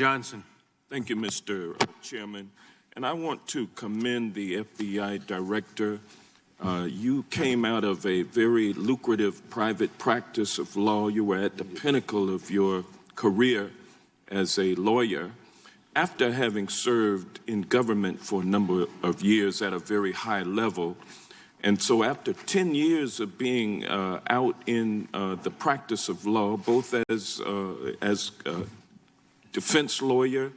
Johnson. Thank you, Mr. Chairman. And I want to commend the FBI director. You came out of a very lucrative private practice of law. You were at the pinnacle of your career as a lawyer after having served in government for a number of years at a very high level. And so after 10 years of being out in the practice of law, both as defense lawyer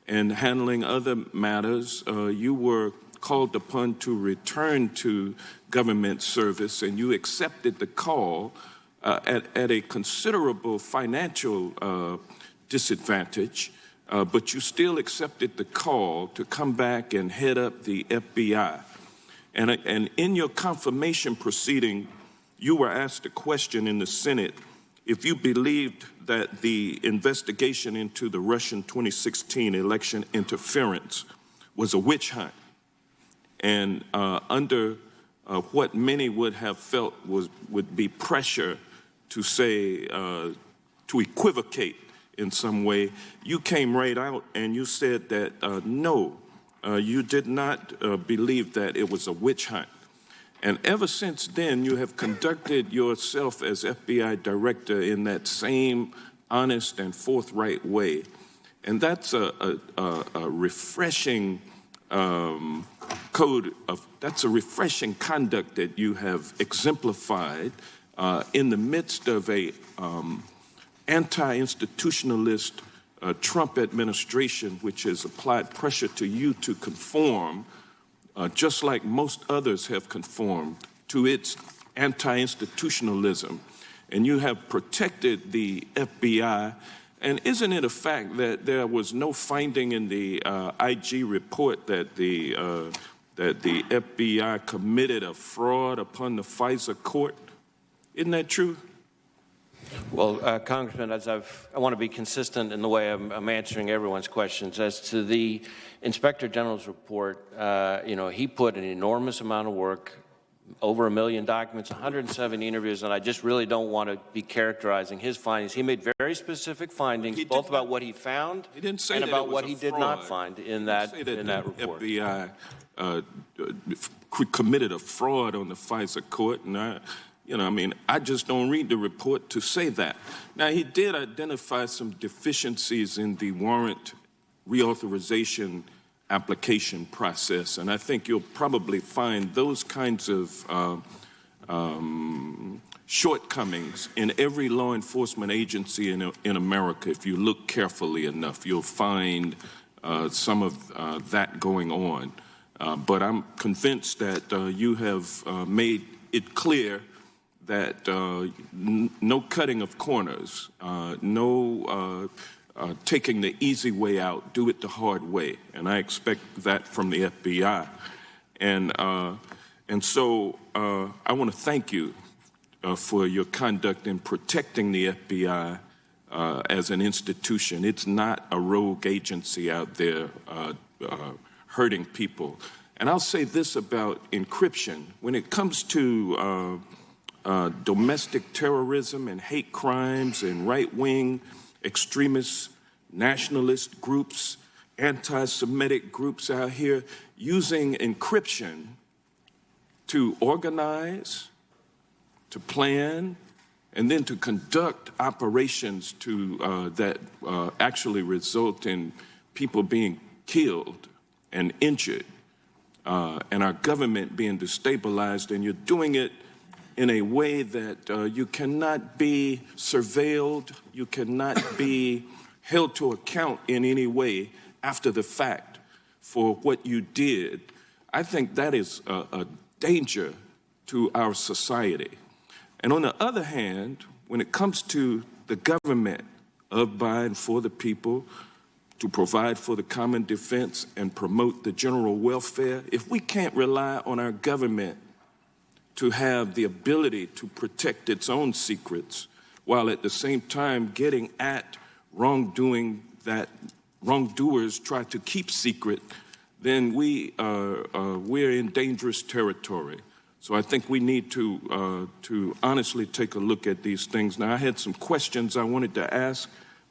and handling other matters, you were called upon to return to government service, and you accepted the call at a considerable financial disadvantage, but you still accepted the call to come back and head up the FBI. And in your confirmation proceeding, you were asked a question in the Senate if you believed that the investigation into the Russian 2016 election interference was a witch hunt, and under what many would have felt would be pressure to say, to equivocate in some way, you came right out and you said that no, you did not believe that it was a witch hunt. And ever since then, you have conducted yourself as FBI director in that same honest and forthright way. And that's a refreshing that's a refreshing conduct that you have exemplified in the midst of a anti-institutionalist Trump administration, which has applied pressure to you to conform, just like most others have conformed to its anti-institutionalism. And you have protected the FBI. And isn't it a fact that there was no finding in the IG report that the FBI committed a fraud upon the FISA court? Isn't that true? Well, Congressman, I want to be consistent in the way I'm answering everyone's questions. As to the Inspector General's report, he put an enormous amount of work, over 1 million documents, 170 interviews, and I just really don't want to be characterizing his findings. He made very specific findings, both about what he found and about what he did not find in that report. The FBI committed a fraud on the FISA court, and I just don't read the report to say that. Now, he did identify some deficiencies in the warrant reauthorization application process, and I think you'll probably find those kinds of shortcomings in every law enforcement agency in America. If you look carefully enough, you'll find some of that going on. But I'm convinced that you have made it clear that no cutting of corners, no taking the easy way out, do it the hard way. And I expect that from the FBI. And so I want to thank you for your conduct in protecting the FBI as an institution. It's not a rogue agency out there hurting people. And I'll say this about encryption. When it comes to domestic terrorism and hate crimes and right-wing extremist nationalist groups, anti-Semitic groups out here using encryption to organize, to plan, and then to conduct operations that actually result in people being killed and injured, and our government being destabilized, and you're doing it in a way that you cannot be surveilled, you cannot be held to account in any way after the fact for what you did. I think that is a danger to our society. And on the other hand, when it comes to the government of, by, and for the people, to provide for the common defense and promote the general welfare, if we can't rely on our government to have the ability to protect its own secrets, while at the same time getting at wrongdoing that wrongdoers try to keep secret, then we're in dangerous territory. So I think we need to honestly take a look at these things. Now, I had some questions I wanted to ask,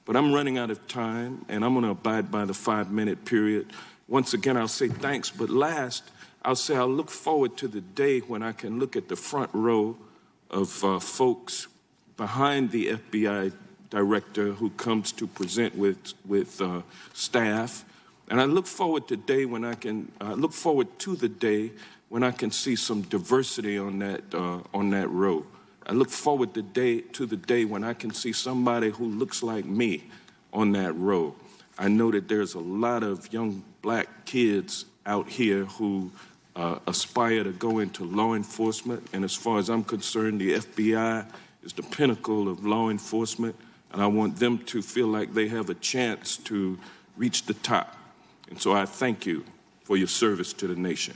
But I'm running out of time, and I'm going to abide by the 5-minute period. Once again, I'll say thanks, but last, I'll say I'll look forward to the day when I can look at the front row of folks behind the FBI director who comes to present with staff. And I look forward to the day when I can see some diversity on that row. I look forward to the day when I can see somebody who looks like me on that row. I know that there's a lot of young black kids out here who aspire to go into law enforcement, and as far as I'm concerned, the FBI is the pinnacle of law enforcement, and I want them to feel like they have a chance to reach the top. And so I thank you for your service to the nation.